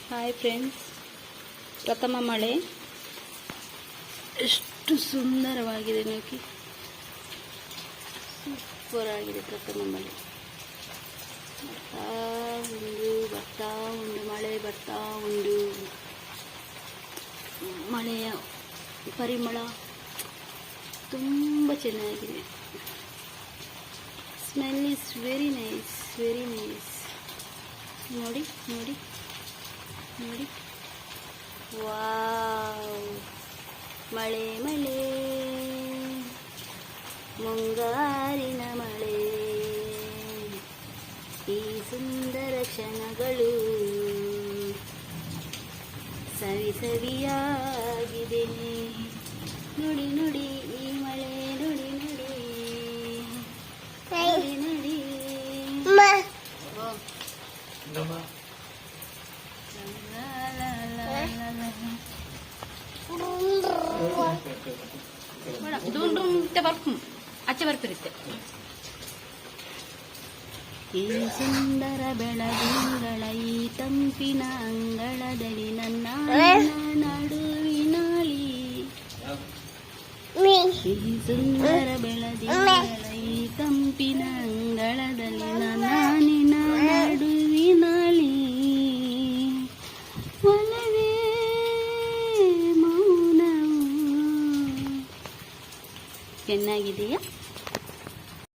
Hi friends, ಪ್ರಥಮ ಮಳೆ ಎಷ್ಟು ಸುಂದರವಾಗಿದೆ ನೋಡಿ. ಸೂಪರ್ ಆಗಿದೆ ಪ್ರಥಮ ಮಳೆ. ಬರ್ತಾ ಉಂಡು ಮಳೆ ಬರ್ತಾ ಉಂಡು. ಮಳೆಯ ಪರಿಮಳ ತುಂಬ ಚೆನ್ನಾಗಿದೆ. Smell is very nice, very nice. ನೋಡಿ ನೋಡಿ ನೋಡಿ, ವಾವ್! ಮಳೆ ಮಳೆ, ಮುಂಗಾರಿನ ಮಳೆ. ಈ ಸುಂದರ ಕ್ಷಣಗಳು ಸವಿ ಸವಿಯಾಗಿದೆ. ನೋಡಿ ನೋಡಿ ಈ ಮಳೆ, ನೋಡಿ ನೋಡಿ ನೋಡಿ ನೋಡಿ. ಅಚ್ಚೆ ಬರ್ತಿರುತ್ತೆ. ಈ ಸುಂದರ ಬೆಳದಿಂಗಳ ಈ ತಂಪಿನ ಅಂಗಳದಲ್ಲಿ ನನ್ನ ನಡುವಿನಳಿ. ಈ ಸುಂದರ ಬೆಳದಿಂಗಳ ಈ ತಂಪಿನ ಅಂಗಳದಲ್ಲಿ ನನ್ನ ನಡುವಿನಳಿ. ಒಲವೇ ಮೌನವು. ಚೆನ್ನಾಗಿದೆಯಾ?